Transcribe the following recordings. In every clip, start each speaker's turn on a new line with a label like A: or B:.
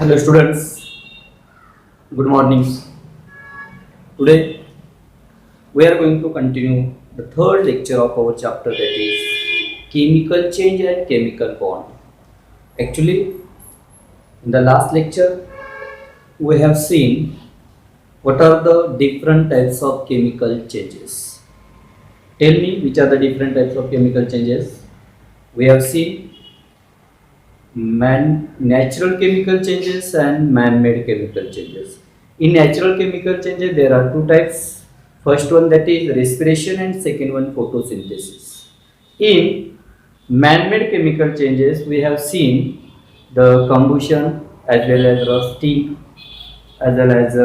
A: Hello students, good morning. Today we are going to continue the third lecture of our chapter, that is chemical change and chemical bond. Actually, in the last lecture we have seen what are the different types of chemical changes. Tell me which are the different types of chemical changes. We have seen natural chemical changes and man-made chemical changes. In natural chemical changes there are two types. First one, that is respiration, and second one photosynthesis. In man-made chemical changes we have seen the combustion as well as rusting as well as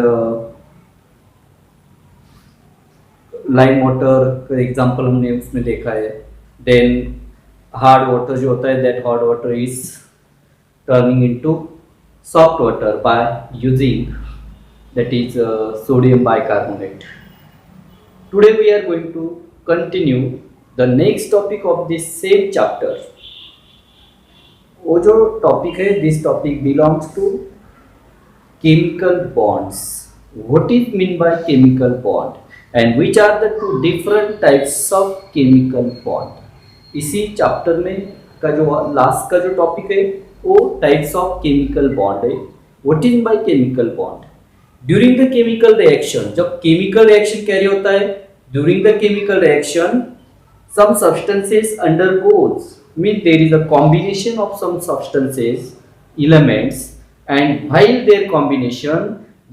A: lime water का example हमने उसमें देखा है. Then hard water जो होता है, that hard water is turning into soft water by using, that is sodium bicarbonate. Today we are going to continue the next topic of this same chapter. वो जो topic है, this topic belongs to chemical bonds. What is mean by chemical bond and which are the two different types of chemical bond? इसी chapter में का जो last का जो topic है वो टाइप्स ऑफ केमिकल बॉन्ड है. What is by chemical bond? During the chemical reaction, जब केमिकल रिएक्शन कैरी होता है, during the chemical reaction some substances undergoes, mean there is a combination of some substances elements, and while their combination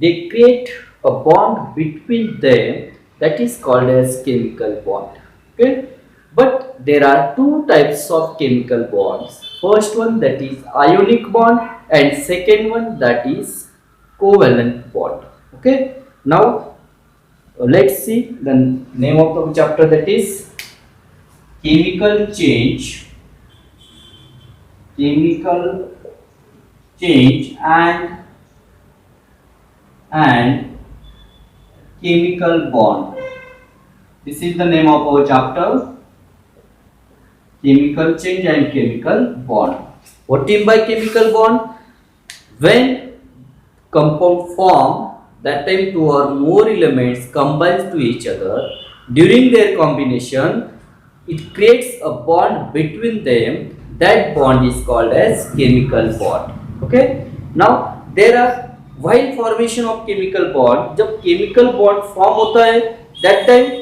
A: they create a bond between them, that is called as chemical bond. Okay, but there are two types of chemical bonds. First one, that is ionic bond, and second one, that is covalent bond. Okay, now let's see the name of the chapter, that is chemical change and chemical bond. This is the name of our chapter, chemical change and chemical bond. What mean by chemical bond? When compound form, that time two or more elements combines to each other, during their combination it creates a bond between them, that bond is called as chemical bond. Okay, now there are, while formation of chemical bond, जब chemical bond form होता है, that time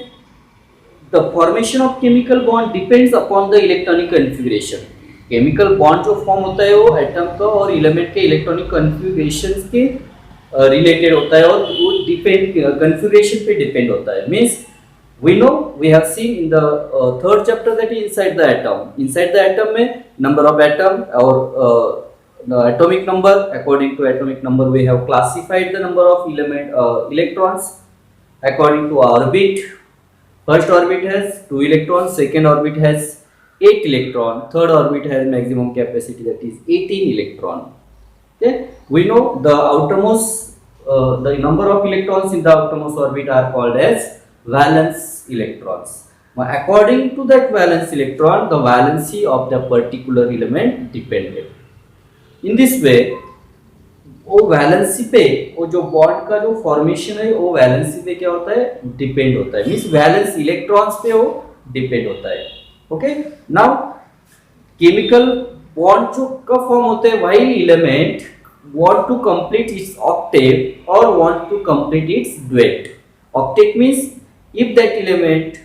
A: the formation of chemical bond depends upon the electronic configuration. chemical bond जो form होता है वो atom का और element के इलेक्ट्रॉनिक कन्फिगरेशंस के रिलेटेड होता है और वो डिपेंड कन्फिगरेशन पे डिपेंड होता है. Means we know, we have seen in the third chapter that is inside the atom में number of atom or the atomic number, according to atomic number we have classified the number of electrons according to orbit. First orbit has 2 electrons, second orbit has 8 electron, third orbit has maximum capacity, that is 18 electron. Okay, we know the outermost the number of electrons in the outermost orbit are called as valence electrons. According to that valence electron, the valency of the particular element depended. In this way, वो valency पे वो जो bond का जो formation है वो valency पे क्या होता है, डिपेंड होता है. मींस वैलेंस इलेक्ट्रॉन्स पे वो डिपेंड होता है. ओके, नाउ केमिकल बॉन्ड जो कब फॉर्म होते हैं, while element want to complete its octet or want to complete its duet. Octet means if that element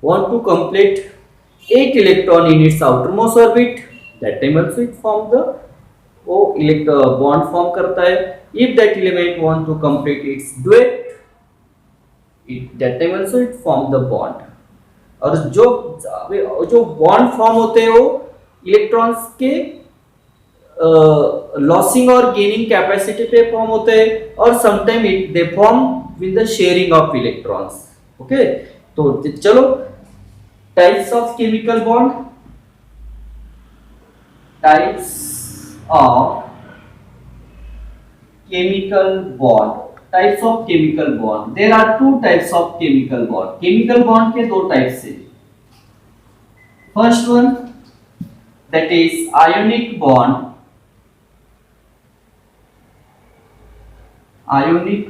A: want to complete 8 electron in its outermost orbit, that time also it form the bond form करता है. If that element want to complete its duet, that time also it form the bond. और जो bond form होते हैं वो electrons के losing और gaining capacity पे फॉर्म होते हैं और sometime it they form with the sharing of electrons. Okay, तो चलो types of chemical bond. Types of chemical bond, types of chemical bond. There are two types of chemical bond. Chemical bond के दो types है. First one, that is ionic bond ionic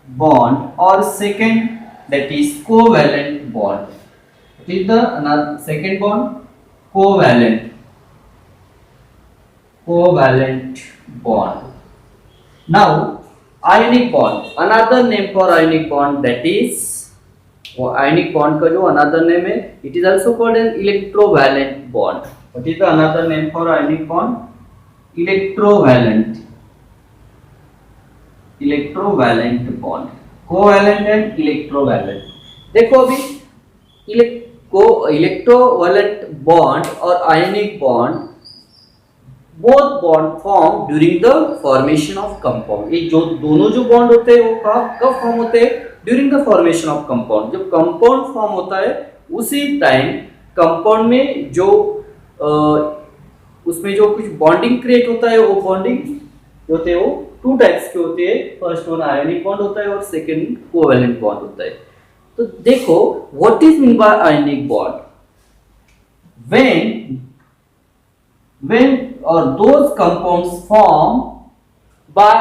A: bond, or second, that is covalent bond. What is the another second bond? Covalent bond. Now ionic bond, another name for ionic bond, that is ionic bond का जो another name है, it is also called an electrovalent bond. What is the another name for ionic bond? Electrovalent bond. Covalent and electrovalent. देखो अभी electrovalent bond और ionic bond, both bond form during the formation of compound. ये जो दोनों जो bond होते हैं वो कब फॉर्म होते हैं? During the formation of compound. जब कंपाउंड फॉर्म होता है उसी टाइम कंपाउंड में जो उसमें जो कुछ बॉन्डिंग क्रिएट होता है, वो बॉन्डिंग जो होते हैं वो टू टाइप्स के होते हैं. फर्स्ट वन आयनिक बॉन्ड होता है और सेकंड कोवैलेंट बॉन्ड होता है. तो देखो what is mean by ionic bond? when or those compounds form by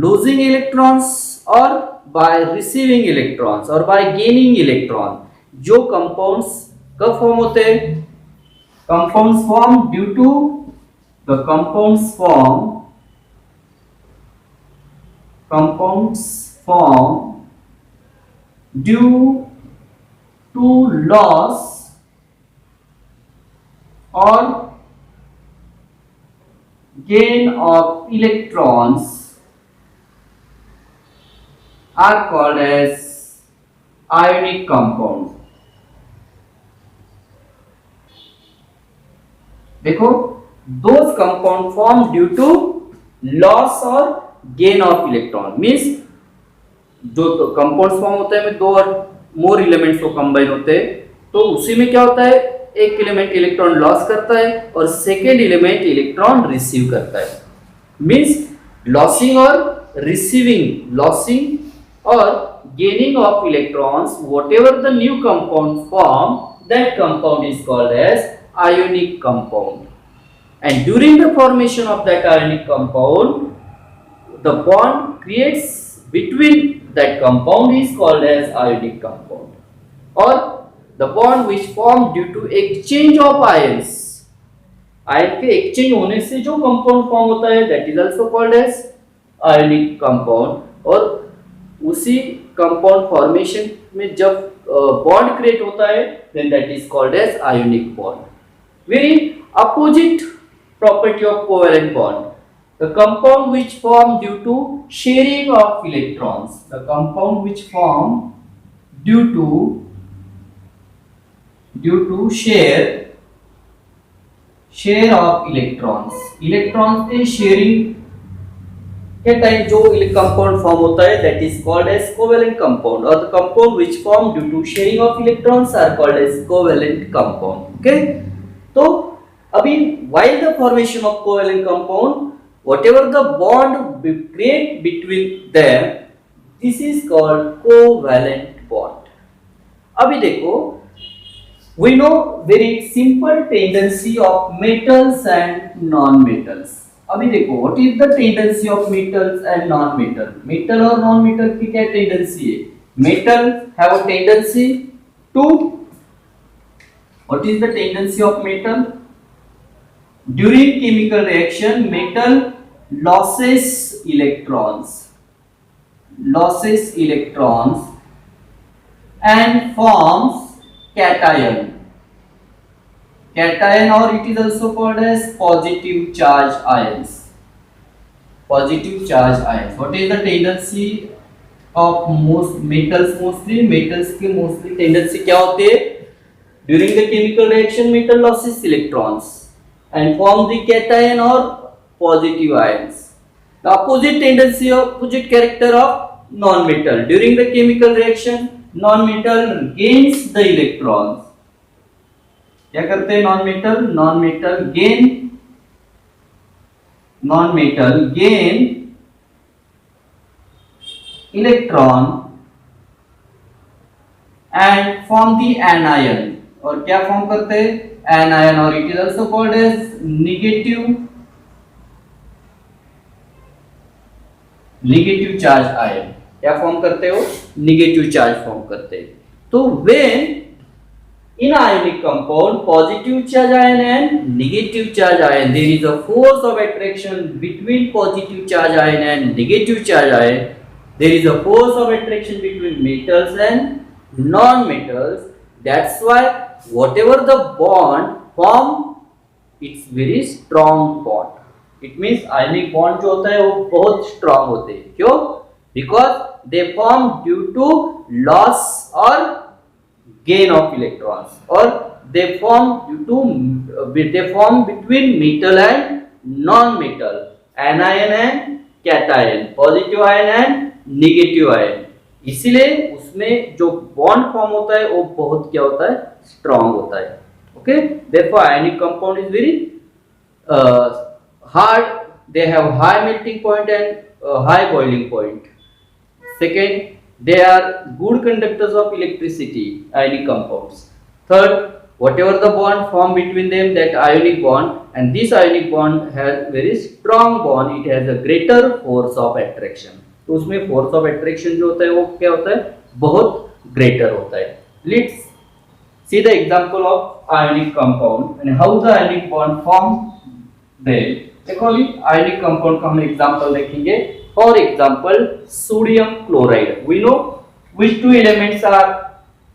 A: losing electrons or by receiving electrons or by gaining electron. जो compounds कब form होते हैं? Compounds form due to the compounds form due to loss or gain of electrons are called as ionic compounds. देखो, those compound form due to loss or gain of electron means जो compounds form होते हैं में दो और more elements को combine होते हैं, तो उसी में क्या होता है, एक एलिमेंट इलेक्ट्रॉन लॉस करता है और सेकेंड एलिमेंट इलेक्ट्रॉन रिसीव करता है. मींस लॉसिंग और gaining of electrons, whatever the new compound form, that compound is called as ionic compound. And during the formation of that ionic compound, the bond creates between that compound is called as ionic compound. और the bond which formed due to exchange of ions, ion के exchange होने से जो compound form होता है, that is also called as ionic compound. और उसी compound formation में जब बॉन्ड क्रिएट होता है, then that is called as ionic bond. Very opposite property of covalent bond, the compound which form due to sharing of electrons, the compound which form due to share of electrons के sharing के time जो compound form होता है, that is called as covalent compound, or the compound which form due to sharing of electrons are called as covalent compound. Okay, तो अभी while the formation of covalent compound, whatever the bond create between them, this is called covalent bond. अभी देखो, we know very simple tendency of metals and non-metals. अभी देखो, what is the tendency of metals and non-metal? Metal और non-metal की क्या tendency है? Metal have a tendency to, what is the tendency of metal? During chemical reaction, metal losses electrons and forms cation, or it is also called as positive charge ions. What is the tendency of most metals? Metals की mostly tendency क्या होती है? During the chemical reaction, metal losses electrons and form the cation or positive ions. The opposite character of non-metal. During the chemical reaction, non-metal gains the electrons. क्या करते हैं non-metal gain electron and form the anion. और क्या form करते हैं? anion, और it is also called as negative charge ion, क्या form करते हो, निगेटिव चार्ज फॉर्म करते हैं। तो when in ionic compound positive charge ion and negative charge ion, there is a force of attraction between positive charge ion and negative charge ion. There is a force of attraction between metals and non-metals. That's why whatever the bond form, it's very strong bond. It means ionic bond जो होता है वो बहुत strong होते हैं। क्यों? Because they form due to loss or gain of electrons, or they form between metal and non-metal, anion and cation, positive ion and negative ion। इसीलिए उसमें जो बॉन्ड फॉर्म होता है वो बहुत क्या होता है, स्ट्रांग होता है। Okay, therefore ionic compound is very hard, they have high melting point and high boiling point। Second, they are good conductors of electricity, ionic compounds। Third, whatever the bond formed between them, that ionic bond, and this ionic bond has very strong bond, it has a greater force of attraction। तो उसमें force of attraction जो होता है वो क्या होता है, बहुत greater होता है। Let's see the example of ionic compound and how the ionic bond form them। देखो ionic compound का हम example देखेंगे। For example, sodium chloride। We know which two elements are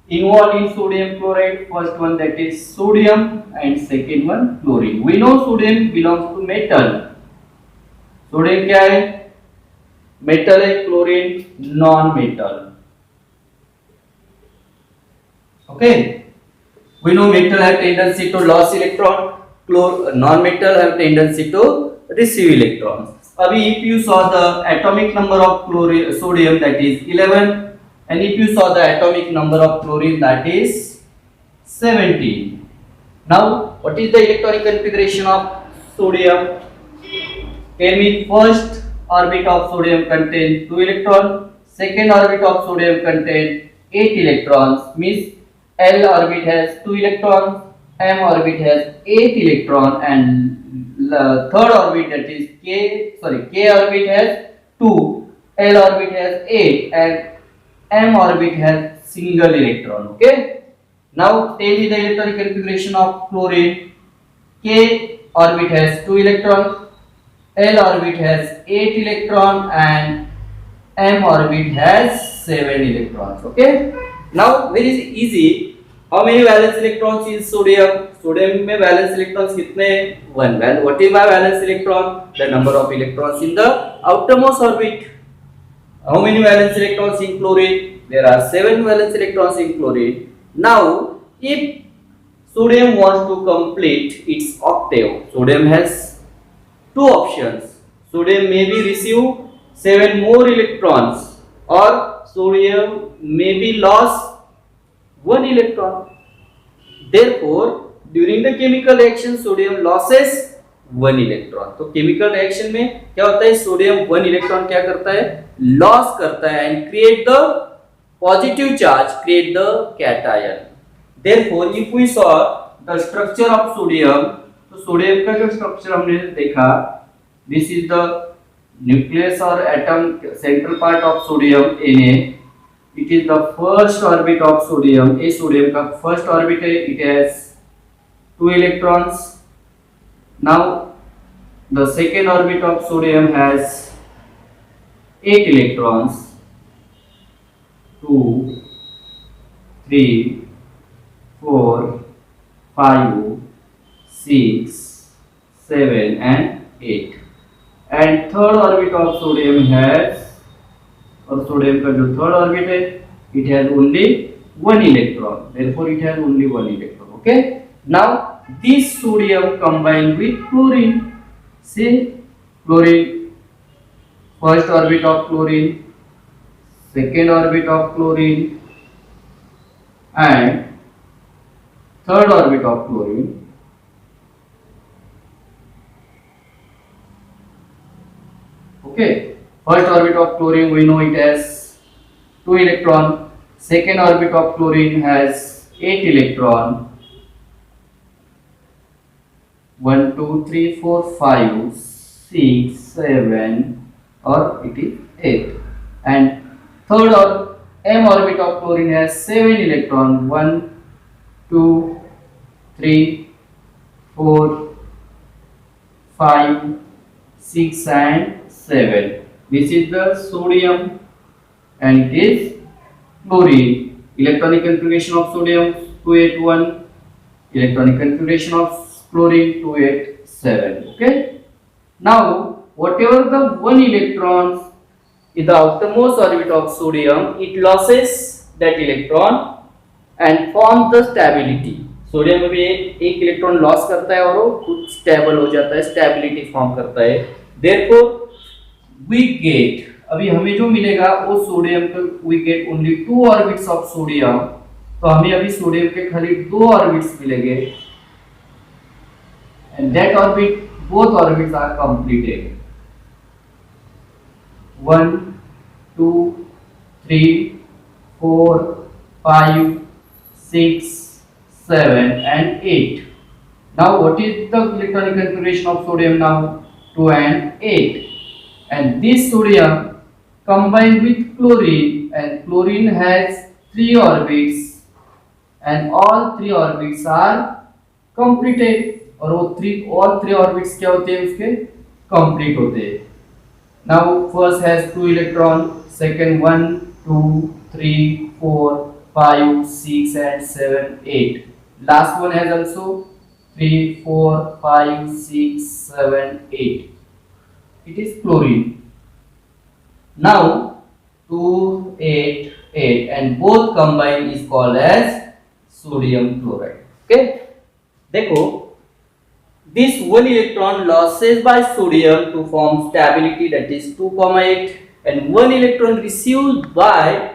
A: involved in sodium chloride. First one, that is sodium, and second one chlorine। We know sodium belongs to metal। sodium क्या है, metal है, chlorine non-metal। Okay, we know metal have tendency to lose electron, non-metal have tendency to receive electrons। अभी if you saw the atomic number of sodium, that is 11, and if you saw the atomic number of chlorine, that is 17। Now what is the electronic configuration of sodium? Tell me, first orbit of sodium contain 2 electrons, second orbit of sodium contain 8 electrons, means L orbit has 2 electrons, M orbit has 8 electron, and third orbit, that is K orbit has 2, L orbit has 8, and M orbit has single electron। Okay, now tell me the electronic configuration of chlorine। K orbit has 2 electrons, L orbit has 8 electron, and M orbit has 7 electrons। Okay, now very easy। How many valence electrons is sodium? Sodium में valence electrons कितने? 1। What is my valence electron? The number of electrons in the outermost orbit। How many valence electrons in chlorine? There are 7 valence electrons in chlorine। Now if sodium wants to complete its octave, sodium has two options। sodium may be receive 7 more electrons, or sodium may be lost 1 electron। Therefore during the chemical reaction sodium losses 1 electron। तो chemical reaction में क्या होता है, sodium 1 electron क्या करता है, loss करता है, and create the positive charge, create the cation. Therefore if we saw the structure of sodium, तो सोडियम का जो स्ट्रक्चर हमने देखा, this is the nucleus or atom, central part of sodium, Na। It is the first orbit of sodium। A sodium का first orbit है, it has 2 electrons। Now the second orbit of sodium has 8 electrons, 2, 3, 4, 5, 6, 7 and 8। And third orbit of sodium has, और sodium का जो third orbit है, it has only 1 electron। Therefore it has only 1 electron। Okay, now this sodium combined with chlorine। See, chlorine, first orbit of chlorine, second orbit of chlorine, and third orbit of chlorine। Okay, first orbit of chlorine we know it has 2 electron, second orbit of chlorine has 8 electron, 1 2 3 4 5 6 7 or it is 8. And third or m orbit of chlorine has 7 electron, 1, 2, 3, 4, 5, 6 and 7. This is the sodium and it is chlorine. Electronic configuration of sodium 281, electronic configuration of chlorine 287. Okay. Now whatever the one electron in the outermost orbit of sodium, it loses that electron and form the stability. Sodium में भी एक electron loss करता है और वो खुद stable हो जाता है, स्टेबिलिटी फॉर्म करता है. Therefore we get, अभी हमें जो मिलेगा वो सोडियम का we get only 2 orbits of sodium. तो हमें अभी सोडियम के खाली 2 orbits मिलेंगे and that orbit, both orbits are completed. 1, 2, 3, 4, 5, 6, 7 and 8. Now what is the electronic configuration of sodium now? 2 and 8. And this sodium combined with chlorine, and chlorine has 3 orbits and all 3 orbits are completed. और वो all 3 orbits क्या होते हैं उसके? Complete होते हैं. Now first has 2 electron, second 1, 2, 3, 4, 5, 6 and 7, 8. Last one has also 3, 4, 5, 6, 7, 8. It is chlorine. Now 2, 8, 8 and both combined is called as sodium chloride. Okay. देखो, this one electron losses by sodium to form stability, that is 2,8, and one electron received by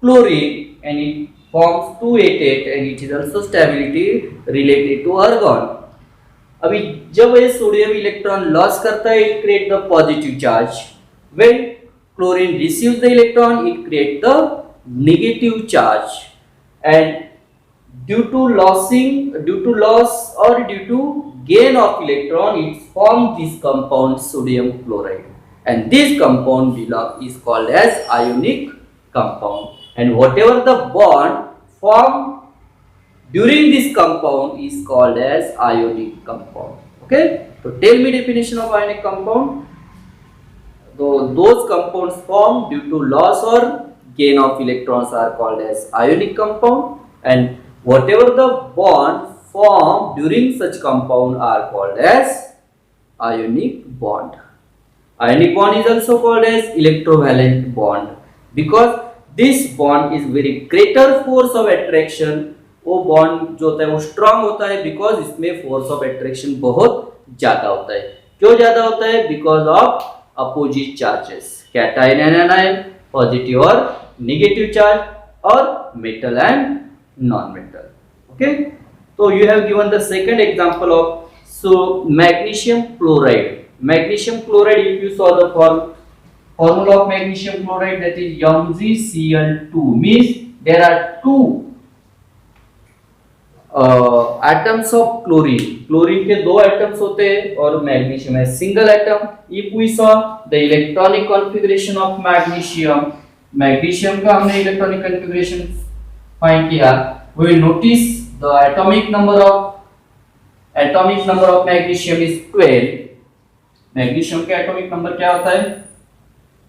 A: chlorine and it forms 288 and it is also stability related to argon. अभी जब ये sodium electron loss करता है, it create the positive charge. When chlorine receives the electron, it create the negative charge. And due to loss or due to gain of electron, it forms this compound sodium chloride, and this compound is called as ionic compound. And whatever the bond formed during this compound is called as ionic compound. Okay, so tell me definition of ionic compound. So those compounds formed due to loss or gain of electrons are called as ionic compound, and whatever the bond formed during such compound are called as ionic bond. Ionic bond is also called as electrovalent bond because this bond is very greater force of attraction. वो bond जो होता है वो strong होता है because इसमें force of attraction बहुत ज्यादा होता है. क्यों ज्यादा होता है? Because of opposite charges, cation and anion, positive और नेगेटिव चार्ज, और metal and non-metal. Okay, so you have given the second example of magnesium chloride. Magnesium chloride, if you saw the formula of magnesium chloride, that is MgCl2, means there are two atoms of chlorine. Chlorine के दो atoms होते हैं और magnesium है single atom. If we saw the electronic configuration of magnesium का हमने electronic configuration find किया, we will notice the atomic number of magnesium is 12. magnesium का atomic number क्या होता है?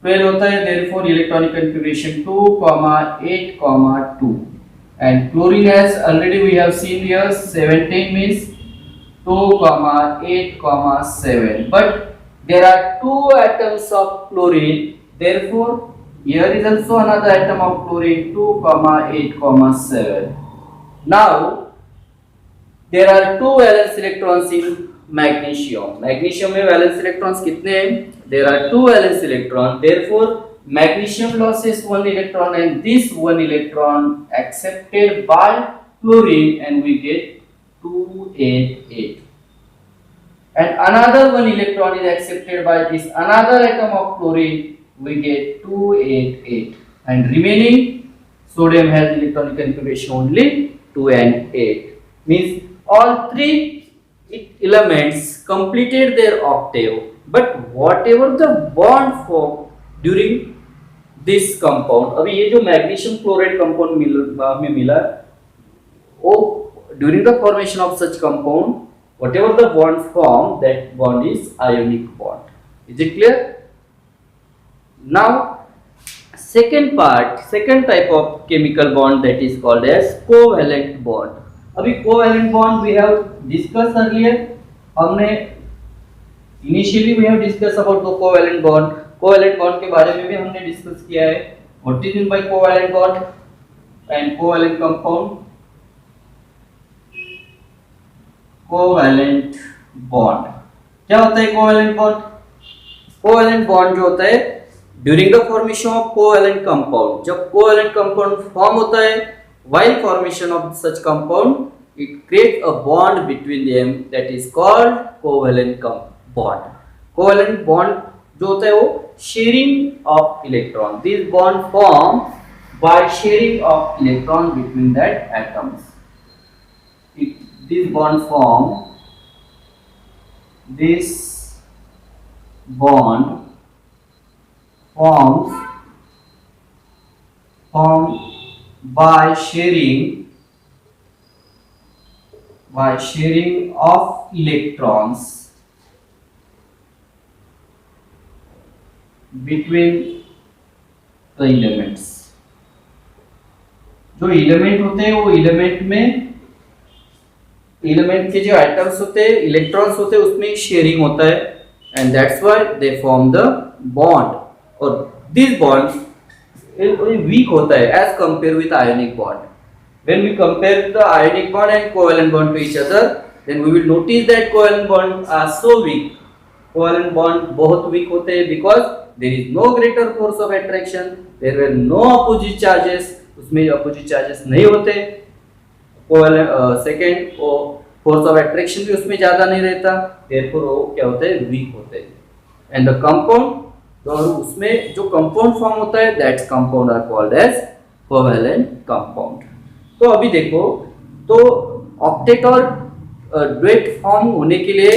A: 12 होता है. therefore electronic configuration 2, 8, 2, and chlorine has already we have seen here 17 means 2, 8, 7, but there are two atoms of chlorine, therefore here is also another atom of chlorine 2, 8, 7. Now there are two valence electrons in magnesium. Magnesium में valence electrons कितने हैं? There are two valence electrons. Therefore magnesium loses one electron and this one electron accepted by chlorine and we get 288. And another one electron is accepted by this another atom of chlorine, we get 288, and remaining sodium has electronic configuration only 2 and 8, means all three elements completed their octave but whatever the bond formed during this compound, अभी ये जो magnesium chloride compound हमें मिला, वो during the formation of such compound, whatever the bond formed, that bond is ionic bond. Is it clear? Now second type of chemical bond, that is called as covalent bond. अभी covalent bond we have discussed earlier. हमने initially we have discussed about the covalent bond. Covalent bond के बारे में भी हमने discuss किया है. What is meant by covalent bond and covalent compound? Covalent bond क्या होता है? कोवैलेंट बॉन्ड, कोवैलेंट बॉन्ड जो होता है during the formation of covalent compound, जब कोवैलेंट कंपाउंड फॉर्म होता है, while formation of such compound it create a bond between them, that is called covalent bond. Covalent bond जो होता है वो sharing of electron, this bond form by sharing of electron between that atoms. This bond forms by sharing of electrons between the elements. जो element होते हैं वो element के जो एटम्स होते हैं, इलेक्ट्रॉन्स होते हैं, उसमें शेयरिंग होता है, and that's why they form the bond. और दिस बॉन्ड वीक होता है as compare with ionic bond. When we compare the ionic bond and covalent bond to each other, then we will notice that covalent bond are so weak. Covalent bond बहुत weak होते हैं because there is no greater force of attraction, there were no opposite charges, उसमें opposite charges नहीं होते. Second force of attraction भी उसमें ज्यादा नहीं रहता, देयरफॉर वो क्या होते हैं? वीक होते हैं. एंड द कंपाउंड, और उसमें जो कंपाउंड फॉर्म होता है, that's compound are called as covalent compound. तो अभी देखो, तो ऑक्टेट और ड्यूएट फॉर्म होने के लिए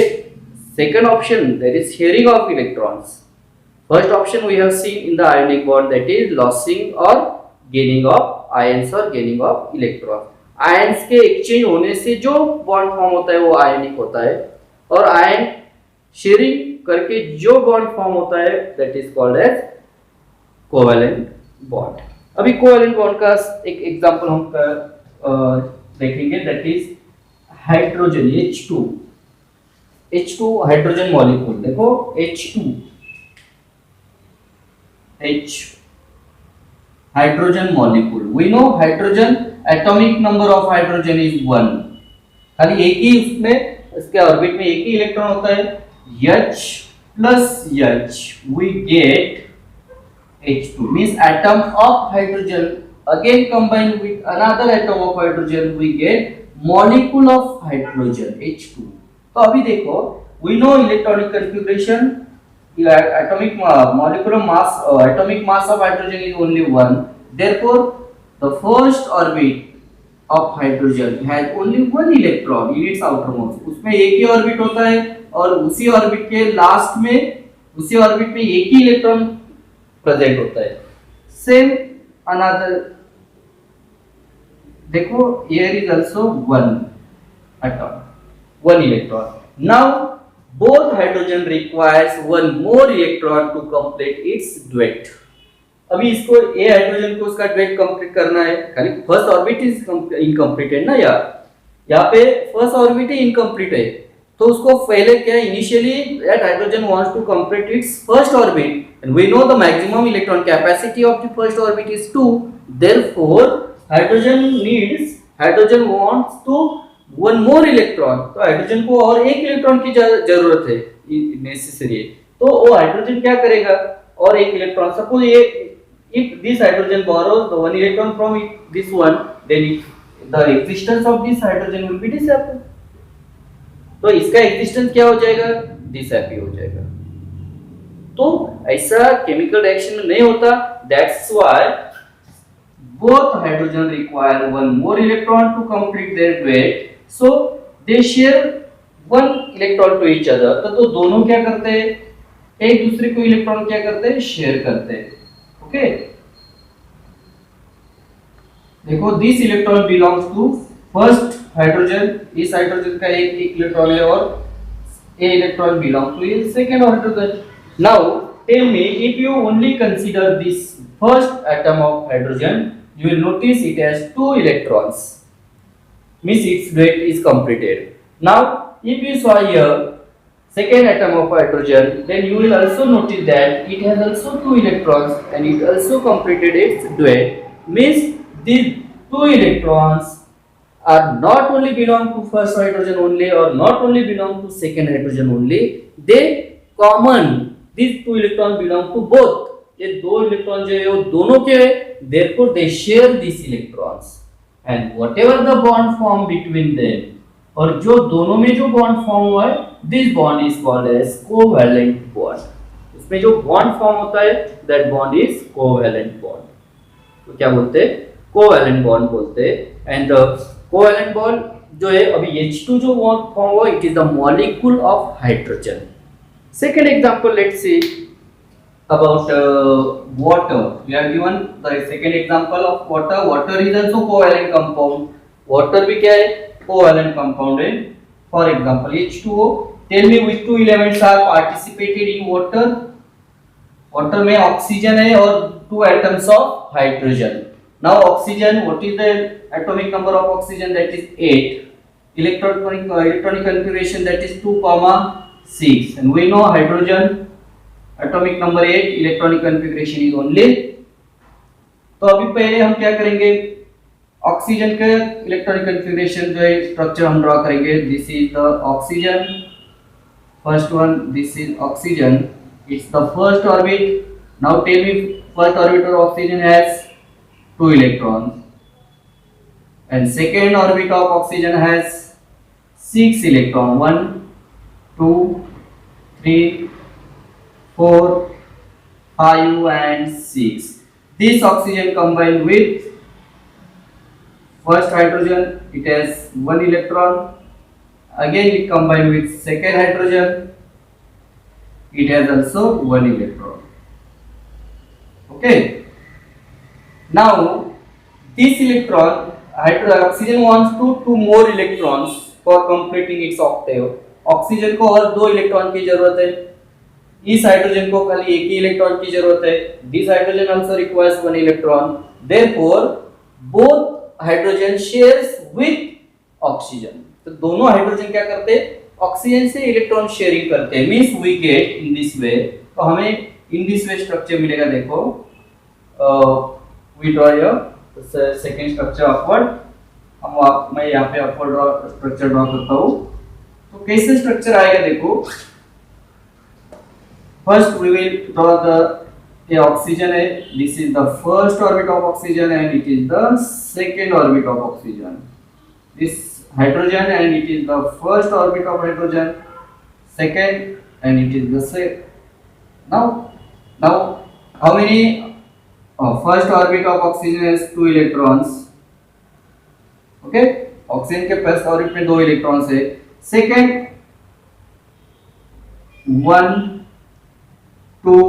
A: second option, that is sharing of electrons. First option we have seen in the ionic bond, that is losing और गेनिंग ऑफ आयंस और गेनिंग ऑफ इलेक्ट्रॉन. आयंस के एक्सचेंज होने से जो बॉन्ड फॉर्म होता है वो आयनिक होता है, और आयन शेयरिंग करके जो बॉन्ड फॉर्म होता है, that is called as covalent bond. अभी कोवैलेंट बॉन्ड का एक एग्जांपल हम देखेंगे, that is hydrogen H2 hydrogen molecule. देखो H2 hydrogen molecule, we know hydrogen atomic number of hydrogen is 1. खाली एक ही उसमें, इसके ऑर्बिट में एक ही इलेक्ट्रॉन होता है. H plus H we get H2, means atom of hydrogen again combined with another atom of hydrogen we get molecule of hydrogen H2. तो अभी देखो, we know electronic configuration, atomic molecular mass, atomic mass of hydrogen is only 1. Therefore the first orbit of hydrogen has only one electron in its outermost. उसमें एक ही orbit होता है, और उसी orbit के लास्ट में, उसी ऑर्बिट में एक ही इलेक्ट्रॉन प्रेजेंट होता है. सेम अनदर, देखो here is also one atom, one electron. Now both hydrogen requires one more electron to complete its duet. अभी इसको ए हाइड्रोजन को उसका ड्यूएट कंप्लीट करना है. खाली फर्स्ट ऑर्बिट इज इनकम्प्लीट है ना, यहाँ पे फर्स्ट ऑर्बिट ही इनकम्प्लीट है, तो उसको पहले क्या, initially that hydrogen wants to complete its first orbit, and we know the maximum electron capacity of the first orbit is 2. Therefore hydrogen wants to one more electron. तो hydrogen को और एक electron की जरूरत है, नेसेसरी है. तो वो हाइड्रोजन क्या करेगा, और एक इलेक्ट्रॉन, सपोज ये, if this hydrogen borrows the one electron from this one, then the existence of this hydrogen will be disappear. तो इसका एक्जिस्टेंस क्या हो जाएगा, डिसअपियर हो जाएगा. तो ऐसा केमिकल रिएक्शन में नहीं होता. That's why both hydrogen require one more electron to complete their duet, so they share one electron to each other. तो दोनों क्या करते हैं, एक दूसरे को इलेक्ट्रॉन क्या करते हैं, शेयर करते हैं। ओके, देखो this electron belongs to first hydrogen, इस हाइड्रोजन का एक इलेक्ट्रॉन है और a electron belong to second hydrogen. Now tell me, if you only consider this first atom of hydrogen, you will notice it has two electrons, means its duet is completed. Now if you saw here second atom of hydrogen, then you will also notice that it has also two electrons and it also completed its duet, means these two electrons are not only belong to first hydrogen only or not only belong to second hydrogen only, they common, these two electrons belong to both, ये दो electron जो है वो दोनों के है, therefore they share these electrons and whatever the bond formed between them, और जो दोनों में जो बॉन्ड फॉर्म हुआ है, this bond is called as covalent bond। इसमें जो बॉन्ड फॉर्म होता है that bond is covalent bond, तो क्या बोलते हैं, covalent bond बोलते हैं। and the covalent bond जो है अभी H2 जो बॉन्ड फॉर्म हुआ, it is the molecule of hydrogen। second example, let's see about water। we are given the second example of water। water is also covalent compound, water भी क्या है, covalent compound है। for example H2O, tell me which two elements are participated in water। water में oxygen है और two atoms of hydrogen। now oxygen, what is the atomic number of oxygen, that is 8, electronic configuration that is 2,6, and we know hydrogen atomic number 8, electronic configuration is only. तो अभी पहले हम क्या करेंगे, oxygen के electronic configuration जो है structure हम ड्रा करेंगे। This is the oxygen, first one, this is oxygen, its the first orbit. Now tell me, first orbit of oxygen has 2 electrons and second orbit of oxygen has 6 electron, 1 2 3 4 5 and 6. this oxygen combined with first hydrogen, it has 1 electron, again it combined with second hydrogen, it has also 1 electron। okay, now this electron, oxygen wants to 2 more electrons for completing its octave। Oxygen को और 2 electron की जरूरत है, इस hydrogen को खाली एक ही electron की जरूरत है। This hydrogen also requires 1 electron, therefore both hydrogen shares with oxygen. तो दोनों हाइड्रोजन क्या करते हैं, ऑक्सीजन से इलेक्ट्रॉन शेयरिंग करते हैं, means we get in this way. तो हमें इन दिस वे स्ट्रक्चर मिलेगा। देखो we draw your second structure upward, मैं यहाँ पे अपवर्ड स्ट्रक्चर ड्रॉ करता हूँ। तो कैसे स्ट्रक्चर आएगा, देखो first we will draw the oxygen है, this is the first orbit of oxygen and it is the second orbit of oxygen, this hydrogen and it is the first orbit of hydrogen, second and it is the second। now how many first orbit of oxygen has 2 electrons। okay, oxygen के first orbit में 2 electrons है, second 1 2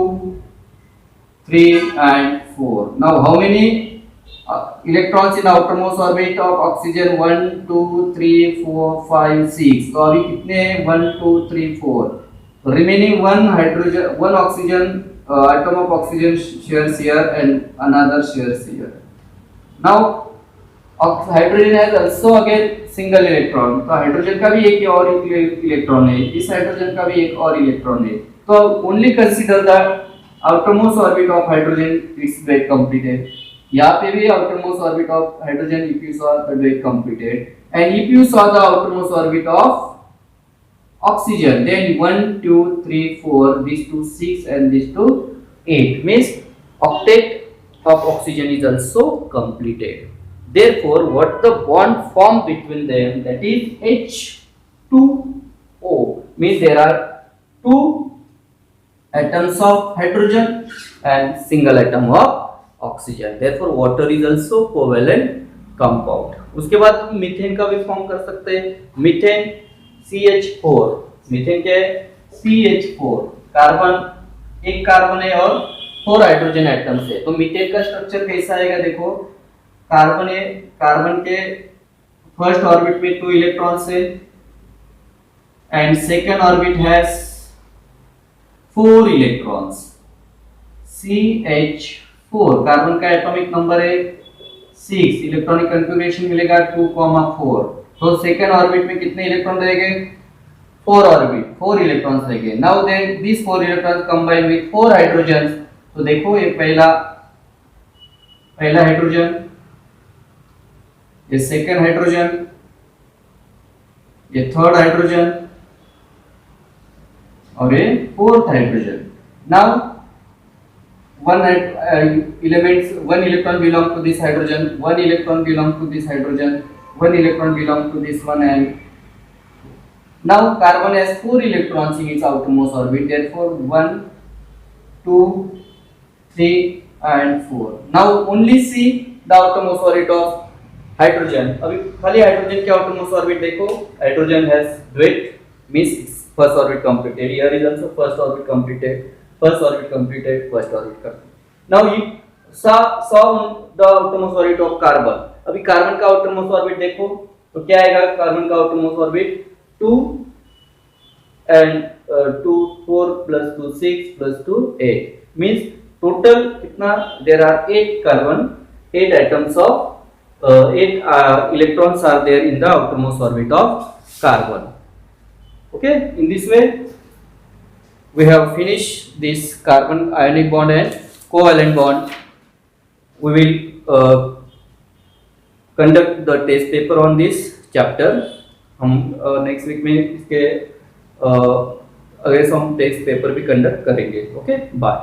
A: 3 and 4। now how many electrons in the outermost orbit of oxygen, 1 2 3 4 5 6। तो अभी कितने हैं, 1 2 3 4, remaining 1 hydrogen, 1 oxygen atom of oxygen shares here and another shares here। now hydrogen has also again single electron, तो hydrogen का भी एक और electron है, इस हाइड्रोजन का भी एक और इलेक्ट्रॉन है। तो only consider the outermost orbit of hydrogen, its duet completed। यहाँ पे भी outermost orbit of hydrogen, if you saw the duet completed, and if you saw the outermost orbit of oxygen, then 1 2 3 4, these two 6 and these two 8, means octet of oxygen is also completed। therefore what the bond formed between them, that is H2O, means there are 2 atoms of hydrogen and single atom of oxygen, therefore water is also covalent compound। उसके बाद हम methane का भी form कर सकते हैं। Methane CH4, methane क्या है, CH4, कार्बन एक कार्बन है और 4 हाइड्रोजन एटम्स है। तो मीथेन का स्ट्रक्चर कैसा आएगा देखो, कार्बन है, कार्बन के फर्स्ट ऑर्बिट में 2 इलेक्ट्रॉन्स है and second orbit has 4 electrons, CH4। Carbon का एटॉमिक नंबर है 6, इलेक्ट्रॉनिक कॉन्फ़िगरेशन मिलेगा 2,4। तो सेकेंड ऑर्बिट में कितने इलेक्ट्रॉन रहेंगे, 4 इलेक्ट्रॉन्स रहेंगे। Now then this 4 electrons combine with 4 hydrogen. तो देखो ये पहला हाइड्रोजन, ये सेकेंड हाइड्रोजन, ये थर्ड हाइड्रोजन और ये fourth hydrogen. Now one electron belong to this hydrogen, one electron belong to this hydrogen, one electron belong to this one, and now carbon has 4 electrons in its outermost orbit, therefore 1 2 3 and 4। now only see the outermost orbit of hydrogen। अभी खाली hydrogen के outermost orbit देखो, hydrogen has duet, means its first orbit completed, here is also first orbit completed, first orbit completed, first orbit completed। now you saw the outermost orbit of carbon। अभी carbon का outermost orbit देखो तो क्या आएगा, carbon का outermost orbit 2 and 2 4 plus 2 6 plus 2 8, means total कितना, there are 8 carbon, 8 atoms of 8 electrons are there in the outermost orbit of carbon। okay, in this way we have finished this carbon ionic bond and covalent bond। we will conduct the test paper on this chapter। हम next week में इसके अगले हम test paper भी conduct करेंगे। Okay, bye.